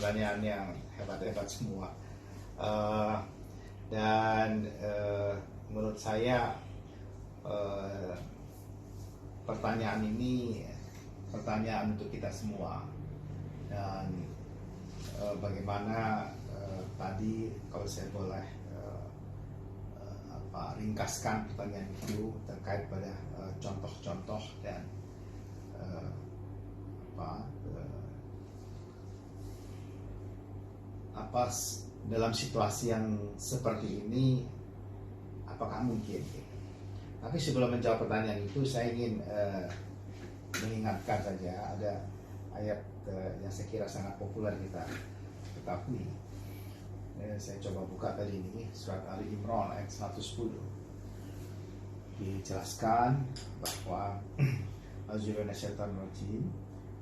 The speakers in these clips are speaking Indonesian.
pertanyaan yang hebat-hebat semua. Eh, dan menurut saya pertanyaan ini pertanyaan untuk kita semua. Dan bagaimana tadi kalau saya boleh ringkaskan pertanyaan itu terkait pada contoh-contoh dan dalam situasi yang seperti ini apakah mungkin gitu. Tapi sebelum menjawab pertanyaan itu saya ingin mengingatkan saja ada ayat yang saya kira sangat populer kita ketahui. Saya coba buka tadi ini surat Ali Imran ayat 110. Dijelaskan bahwa Auzubillahi minasyaitonir rajim,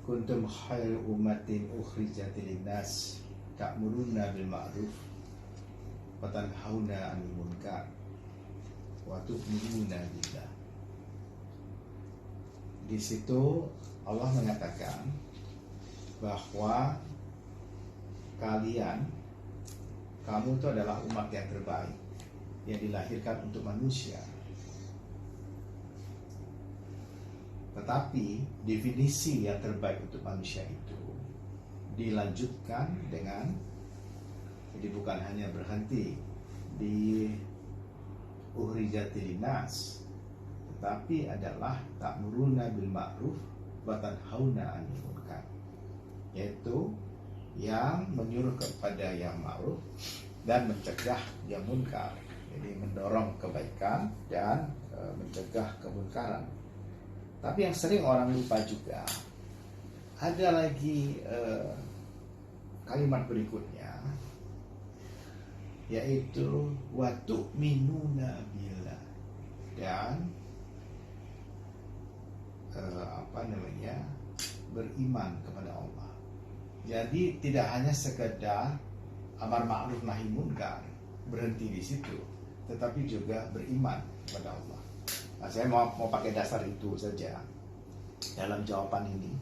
kuntum khairu ummatin ukhrijat lin-nas ta'muruna bil ma'ruf wa tanhauna 'anil munkar wa tu'minuna billah. Di situ Allah mengatakan bahwa kamu itu adalah umat yang terbaik yang dilahirkan untuk manusia. Tetapi definisi yang terbaik untuk manusia itu dilanjutkan dengan, jadi bukan hanya berhenti di ukhrijatil linnas, tetapi adalah ta'muruna bil ma'ruf wa tanhauna 'anil munkar, yaitu yang menyuruh kepada yang ma'ruf dan mencegah yang munkar. Jadi mendorong kebaikan dan mencegah kemunkaran. Tapi yang sering orang lupa juga, ada lagi kalimat berikutnya, yaitu wa tu'minuna billah, dan beriman kepada Allah. Jadi tidak hanya sekedar amar ma'ruf nahi munkar berhenti di situ, tetapi juga beriman kepada Allah. Nah, saya mau pakai dasar itu saja dalam jawaban ini,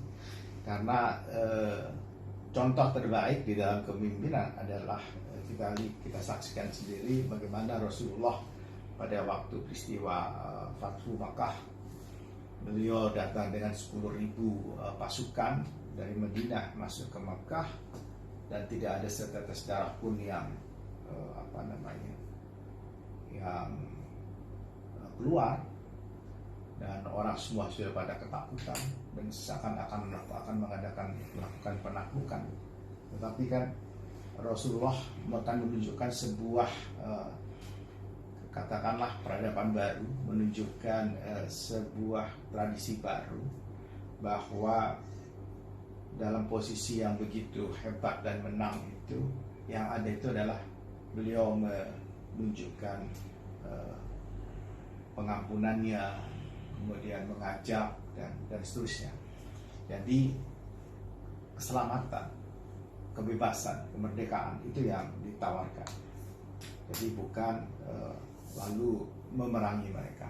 karena contoh terbaik di dalam kepemimpinan adalah kita saksikan sendiri bagaimana Rasulullah pada waktu peristiwa Fathu Makkah, beliau datang dengan 10.000 pasukan dari Madinah masuk ke Makkah, dan tidak ada setetes darah pun yang keluar, dan orang semua sudah pada ketakutan dan seakan-akan akan melakukan penaklukan. Tetapi kan Rasulullah akan menunjukkan sebuah katakanlah peradaban baru, menunjukkan sebuah tradisi baru, bahwa dalam posisi yang begitu hebat dan menang itu, yang ada itu adalah beliau menunjukkan pengampunannya, kemudian mengajak dan seterusnya. Jadi keselamatan, kebebasan, kemerdekaan itu yang ditawarkan. Jadi bukan lalu memerangi mereka.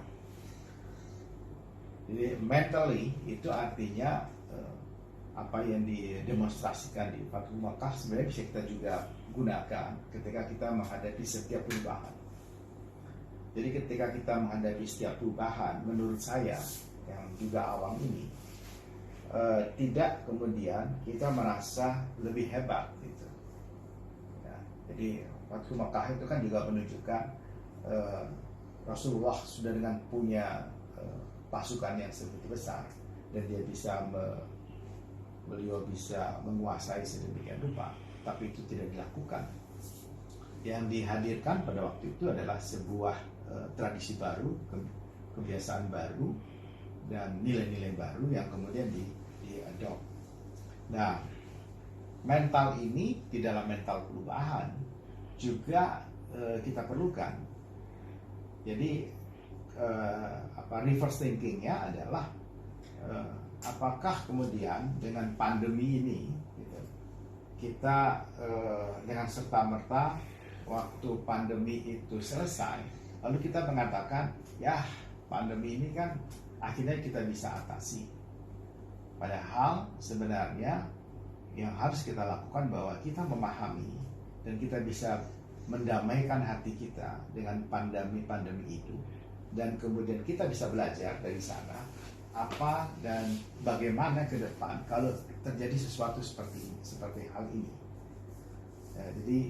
Jadi mentally itu artinya apa yang didemonstrasikan di Fathu Makkah sebenarnya bisa kita juga gunakan ketika kita menghadapi setiap perubahan. Jadi ketika kita menghadapi setiap perubahan, menurut saya yang juga awam ini, tidak kemudian kita merasa lebih hebat gitu. Ya, jadi Fathu Makkah itu kan juga menunjukkan Rasulullah sudah dengan punya pasukan yang sebegitu besar, dan beliau bisa menguasai sedemikian rupa, tapi itu tidak dilakukan. Yang dihadirkan pada waktu itu adalah sebuah tradisi baru, kebiasaan baru, dan nilai-nilai baru yang kemudian diadopt. Nah, mental ini di dalam mental perubahan juga kita perlukan. Jadi reverse thinkingnya adalah apakah kemudian dengan pandemi ini gitu, kita dengan serta-merta waktu pandemi itu selesai lalu kita mengatakan ya pandemi ini kan akhirnya kita bisa atasi, padahal sebenarnya yang harus kita lakukan bahwa kita memahami dan kita bisa mendamaikan hati kita dengan pandemi itu, dan kemudian kita bisa belajar dari sana apa dan bagaimana ke depan kalau terjadi sesuatu seperti hal ini. Ya, jadi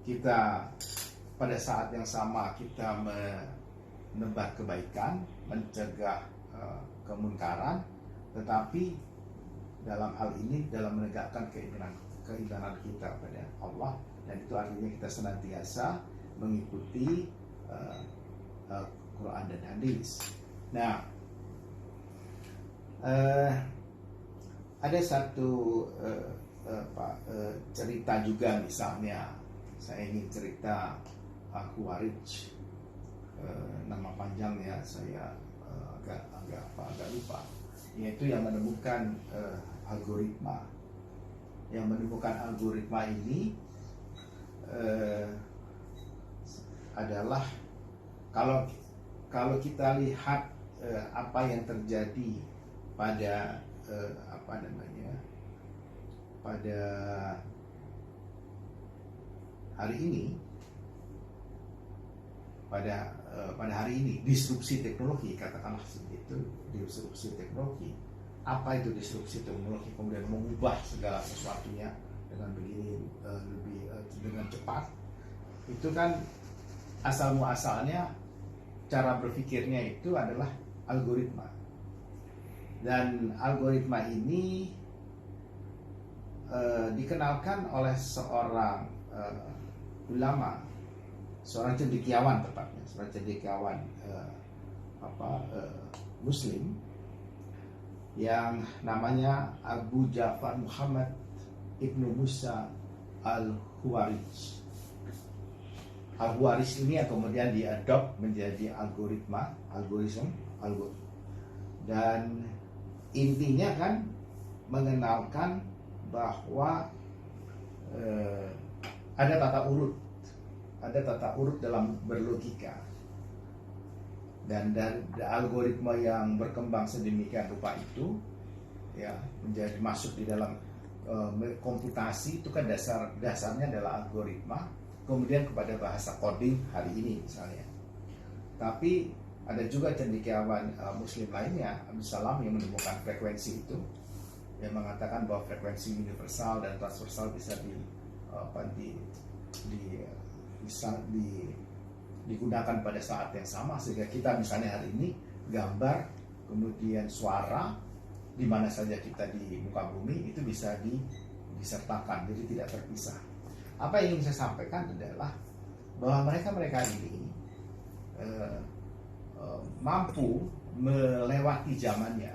kita pada saat yang sama kita menebar kebaikan, mencegah kemunkaran, tetapi dalam hal ini dalam menegakkan keimanan kita pada Allah, dan itu artinya kita senantiasa mengikuti Quran dan hadis. Nah, ada satu cerita juga, misalnya saya ingin cerita Khawarij, nama panjangnya saya agak lupa, yaitu yang menemukan algoritma. Yang menemukan algoritma ini adalah kalau kita lihat apa yang terjadi pada pada hari ini, pada hari ini disrupsi teknologi, katakanlah seperti itu, disrupsi teknologi. Apa itu disrupsi teknologi? Kemudian mengubah segala sesuatunya dengan begini dengan cepat. Itu kan asal muasalnya cara berpikirnya itu adalah algoritma. Dan algoritma ini dikenalkan oleh seorang ulama, seorang cendekiawan tepatnya, seorang cendekiawan Muslim yang namanya Abu Ja'far Muhammad Ibnu Musa Al-Khawarij. Al-Khawarij ini yang kemudian diadop menjadi algoritma, dan intinya kan mengenalkan bahwa ada tata urut dalam berlogika, dan algoritma yang berkembang sedemikian rupa itu ya menjadi masuk di dalam komputasi. Itu kan dasarnya adalah algoritma, kemudian kepada bahasa coding hari ini misalnya. Tapi ada juga cendekiawan Muslim lainnya, Abdul Salam, yang menemukan frekuensi itu, yang mengatakan bahwa frekuensi universal dan transversal bisa digunakan pada saat yang sama, sehingga kita misalnya hari ini gambar kemudian suara di mana saja kita di muka bumi itu bisa disertakan, jadi tidak terpisah. Apa yang ingin saya sampaikan adalah bahwa mereka ini mampu melewati zamannya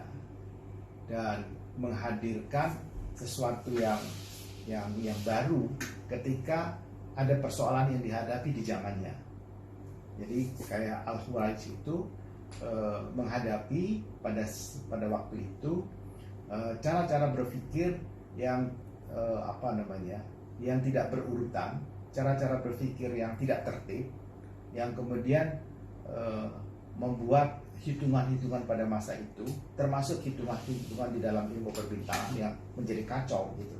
dan menghadirkan sesuatu yang baru ketika ada persoalan yang dihadapi di zamannya. Jadi kayak Al-Khawarij itu menghadapi pada waktu itu cara-cara berpikir yang yang tidak berurutan, cara-cara berpikir yang tidak tertib, yang kemudian membuat hitungan-hitungan pada masa itu, termasuk hitungan-hitungan di dalam ilmu perbintangan yang menjadi kacau gitu.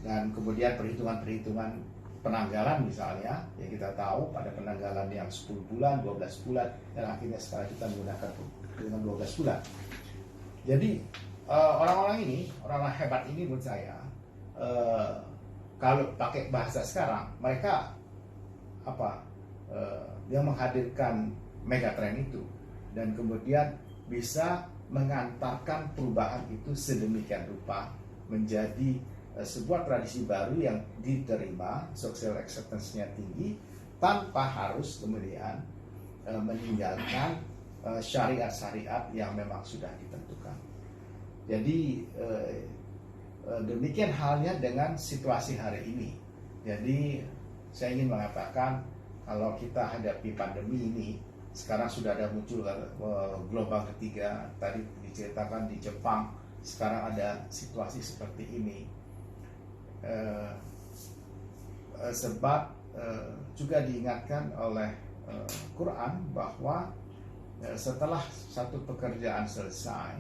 Dan kemudian perhitungan-perhitungan penanggalan misalnya, yang kita tahu pada penanggalan yang 10 bulan, 12 bulan, dan akhirnya sekarang kita menggunakan dengan 12 bulan. Jadi orang-orang ini, orang-orang hebat ini menurut saya, kalau pakai bahasa sekarang, mereka yang menghadirkan megatrend itu, dan kemudian bisa mengantarkan perubahan itu sedemikian rupa menjadi sebuah tradisi baru yang diterima, social acceptance-nya tinggi, tanpa harus kemudian meninggalkan syariat-syariat yang memang sudah ditentukan. Jadi demikian halnya dengan situasi hari ini. Jadi saya ingin mengatakan, kalau kita hadapi pandemi ini, sekarang sudah ada muncul gelombang ketiga, tadi diceritakan di Jepang, sekarang ada situasi seperti ini. Sebab juga diingatkan oleh Quran bahwa setelah satu pekerjaan selesai,